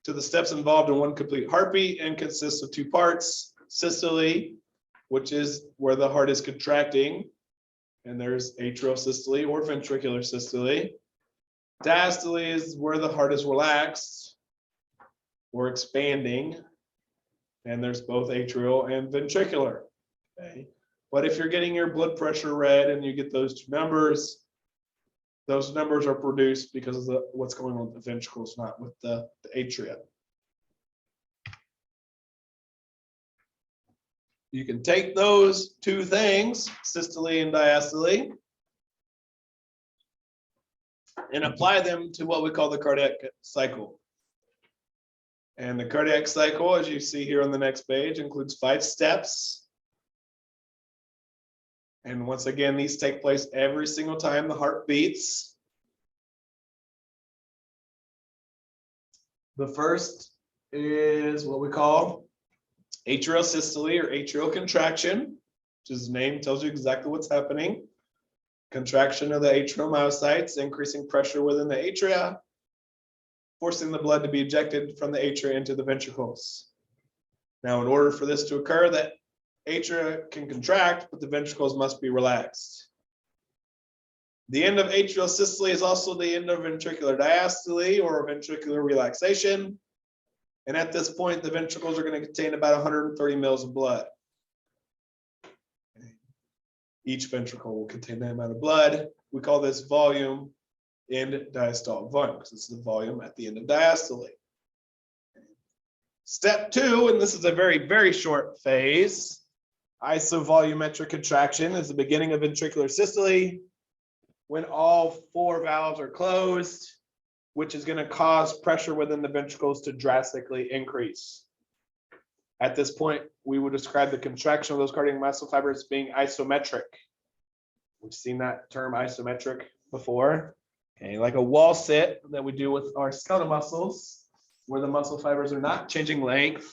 to the steps involved in one complete heartbeat and consists of 2 parts: systole, which is where the heart is contracting, and there's atrial systole or ventricular systole. Diastole is where the heart is relaxed or expanding, and there's both atrial and ventricular. Okay. But if you're getting your blood pressure read and you get those 2 numbers, those numbers are produced because of what's going on with the ventricles, not with the atria. You can take those 2 things, systole and diastole, and apply them to what we call the cardiac cycle. And the cardiac cycle, as you see here on the next page, includes 5 steps. And once again, these take place every single time the heart beats. The first is what we call atrial systole or atrial contraction, which is the name tells you exactly what's happening. Contraction of the atriomyocytes, increasing pressure within the atria, forcing the blood to be ejected from the atria into the ventricles. Now, in order for this to occur, the atria can contract, but the ventricles must be relaxed. The end of atrial systole is also the end of ventricular diastole or ventricular relaxation. And at this point, the ventricles are going to contain about 130 mils of blood. Each ventricle will contain that amount of blood. We call this volume end diastolic volume because it's the volume at the end of diastole. Step 2, and this is a very, very short phase. Isovolumetric contraction is the beginning of ventricular systole when all 4 valves are closed, which is going to cause pressure within the ventricles to drastically increase. At this point, we would describe the contraction of those cardiac muscle fibers as being isometric. We've seen that term isometric before. Okay, like a wall sit that we do with our skeletal muscles, where the muscle fibers are not changing length.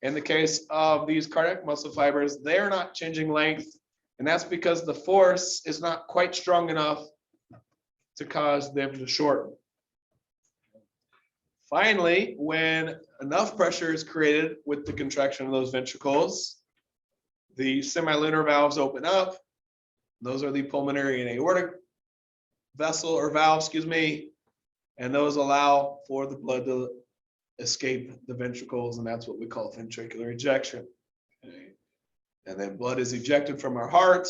In the case of these cardiac muscle fibers, they're not changing length, and that's because the force is not quite strong enough to cause them to shorten. Finally, when enough pressure is created with the contraction of those ventricles, the semilunar valves open up. Those are the pulmonary and aortic vessel or valve, and those allow for the blood to escape the ventricles, and that's what we call ventricular ejection. Okay. And then blood is ejected from our heart.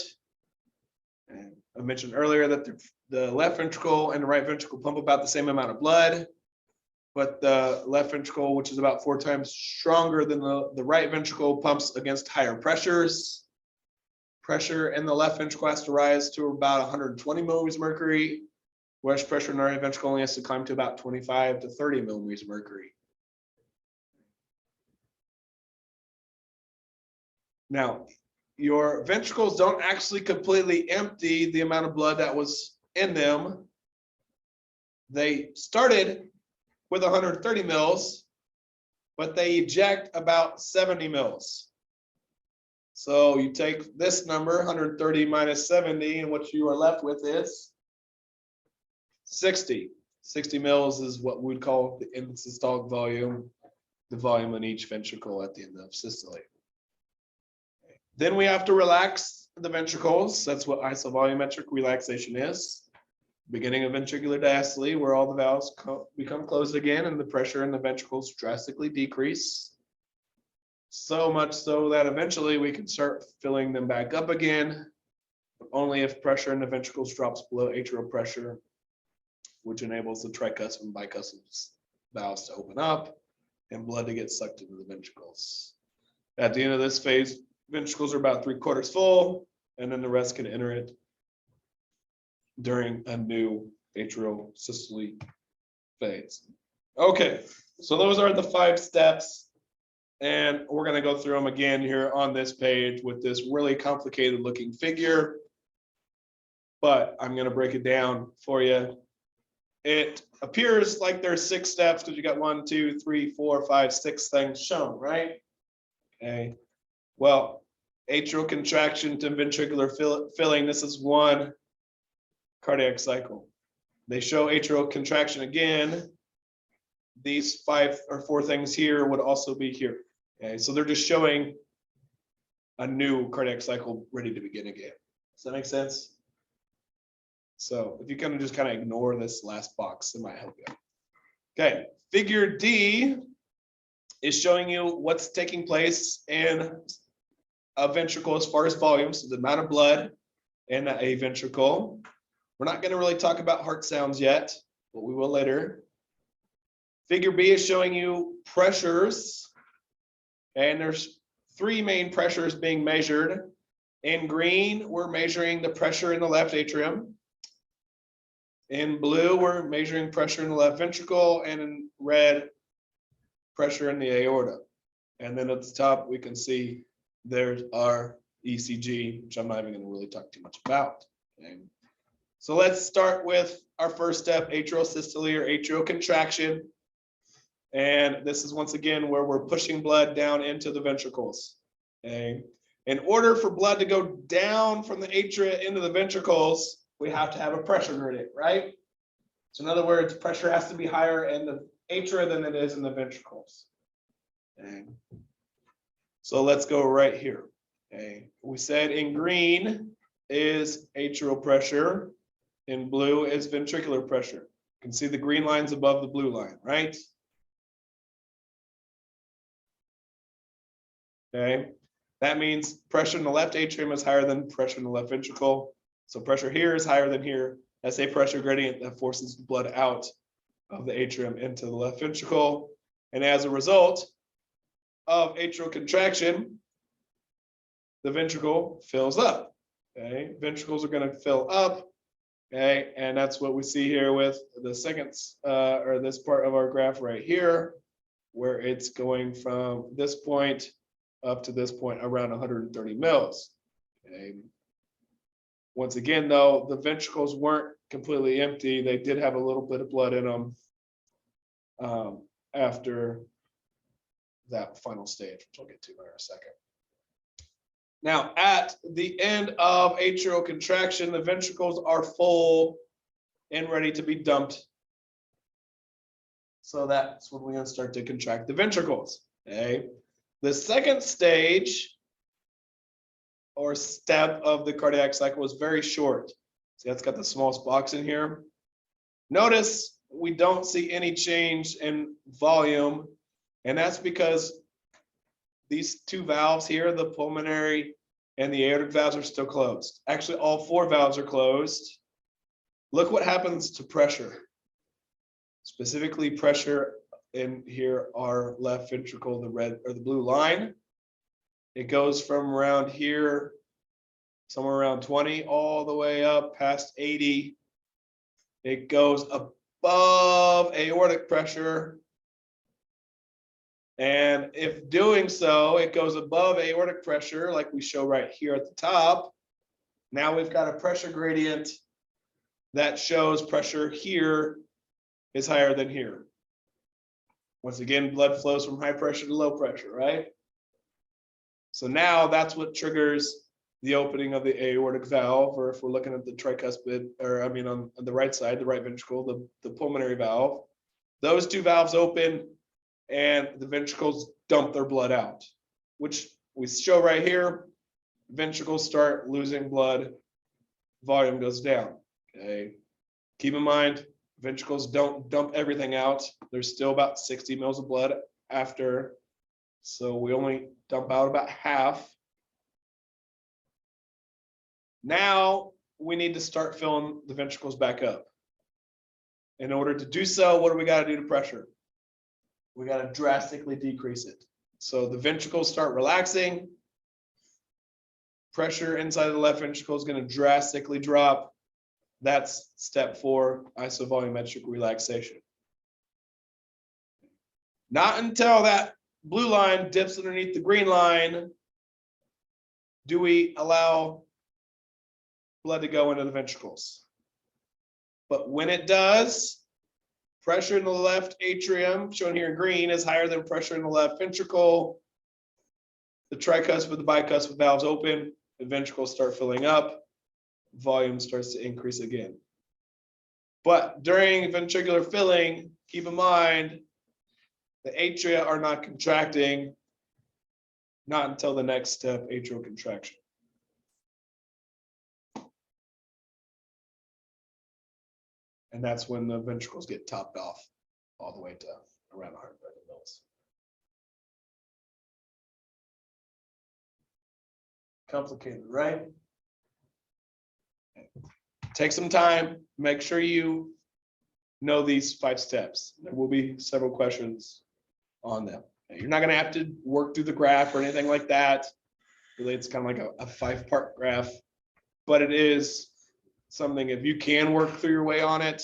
And I mentioned earlier that the left ventricle and the right ventricle pump about the same amount of blood, but the left ventricle, which is about 4 times stronger than the right ventricle, pumps against higher pressures. Pressure in the left ventricle has to rise to about 120 millimeters mercury, whereas pressure in the right ventricle only has to climb to about 25 to 30 millimeters mercury. Now, your ventricles don't actually completely empty the amount of blood that was in them. They started with 130 mils, but they eject about 70 mils. So you take this number, 130 minus 70, and what you are left with is 60. 60 mils is what we would call the end systolic volume, the volume in each ventricle at the end of systole. Then we have to relax the ventricles. That's what isovolumetric relaxation is. Beginning of ventricular diastole, where all the valves become closed again and the pressure in the ventricles drastically decrease. So much so that eventually we can start filling them back up again, but only if pressure in the ventricles drops below atrial pressure, which enables the tricuspid and bicuspid valves to open up and blood to get sucked into the ventricles. At the end of this phase, ventricles are about 3/4 full, and then the rest can enter it during a new atrial systole phase. Okay, so those are the 5 steps, and we're going to go through them again here on this page with this really complicated looking figure, but I'm going to break it down for you. It appears like there's 6 steps because you got 1, 2, 3, 4, 5, 6 things shown, right? Okay, well, atrial contraction to ventricular filling, this is 1 cardiac cycle. They show atrial contraction again. These 5 or 4 things here would also be here. Okay, so they're just showing a new cardiac cycle ready to begin again. Does that make sense? So if you kind of just ignore this last box, it might help you. Okay, figure D is showing you what's taking place in a ventricle as far as volume, so the amount of blood in a ventricle. We're not going to really talk about heart sounds yet, but we will later. Figure B is showing you pressures, and there's 3 main pressures being measured. In green, we're measuring the pressure in the left atrium. In blue, we're measuring pressure in the left ventricle, and in red, pressure in the aorta. And then at the top, we can see there's our ECG, which I'm not even going to really talk too much about. Okay. So let's start with our first step, atrial systole or atrial contraction. And this is once again where we're pushing blood down into the ventricles. Okay. In order for blood to go down from the atria into the ventricles, we have to have a pressure gradient, right? So in other words, pressure has to be higher in the atria than it is in the ventricles. Okay. So let's go right here. Okay. We said in green is atrial pressure, in blue is ventricular pressure. You can see the green line's above the blue line, right? Okay. That means pressure in the left atrium is higher than pressure in the left ventricle. So pressure here is higher than here. That's a pressure gradient that forces the blood out of the atrium into the left ventricle. And as a result of atrial contraction, the ventricle fills up. Okay, ventricles are going to fill up. Okay, and that's what we see here with the second or this part of our graph right here, where it's going from this point up to this point around 130 mils. Okay. Once again, though, the ventricles weren't completely empty. They did have a little bit of blood in them after that final stage, which I'll get to in a second. Now, at the end of atrial contraction, the ventricles are full and ready to be dumped. So that's when we're going to start to contract the ventricles. Okay. The second stage or step of the cardiac cycle is very short. See, that's got the smallest box in here. Notice we don't see any change in volume, and that's because these two valves here, the pulmonary and the aortic valves, are still closed. Actually, all four valves are closed. Look what happens to pressure. Specifically, pressure in here, our left ventricle, the red or the blue line. It goes from around here, somewhere around 20, all the way up past 80. It goes above aortic pressure. And if doing so, it goes above aortic pressure, like we show right here at the top. Now we've got a pressure gradient that shows pressure here is higher than here. Once again, blood flows from high pressure to low pressure, right? So now that's what triggers the opening of the aortic valve, or if we're looking at the tricuspid, or I mean on the right side, the right ventricle, the pulmonary valve. Those two valves open and the ventricles dump their blood out, which we show right here. Ventricles start losing blood, volume goes down. Okay. Keep in mind, ventricles don't dump everything out. There's still about 60 mils of blood after. So we only dump out about half. Now we need to start filling the ventricles back up. In order to do so, what do we got to do to pressure? We got to drastically decrease it. So the ventricles start relaxing. Pressure inside of the left ventricle is going to drastically drop. That's step 4, isovolumetric relaxation. Not until that blue line dips underneath the green line do we allow blood to go into the ventricles. But when it does, pressure in the left atrium, shown here in green, is higher than pressure in the left ventricle. The tricuspid, the bicuspid valves open, the ventricles start filling up, volume starts to increase again. But during ventricular filling, keep in mind, the atria are not contracting, not until the next step, atrial contraction. And that's when the ventricles get topped off all the way to around 130 mils. Complicated, right? Take some time, make sure you know these 5 steps. There will be several questions on them. You're not going to have to work through the graph or anything like that. Really, it's kind of like a 5-part graph, but it is something, if you can work through your way on it,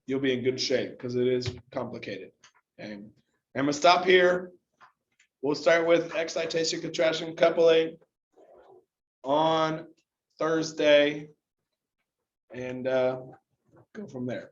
you'll be in good shape because it is complicated. Okay. I'm going to stop here. We'll start with excitation, contraction, coupling on Thursday and go from there.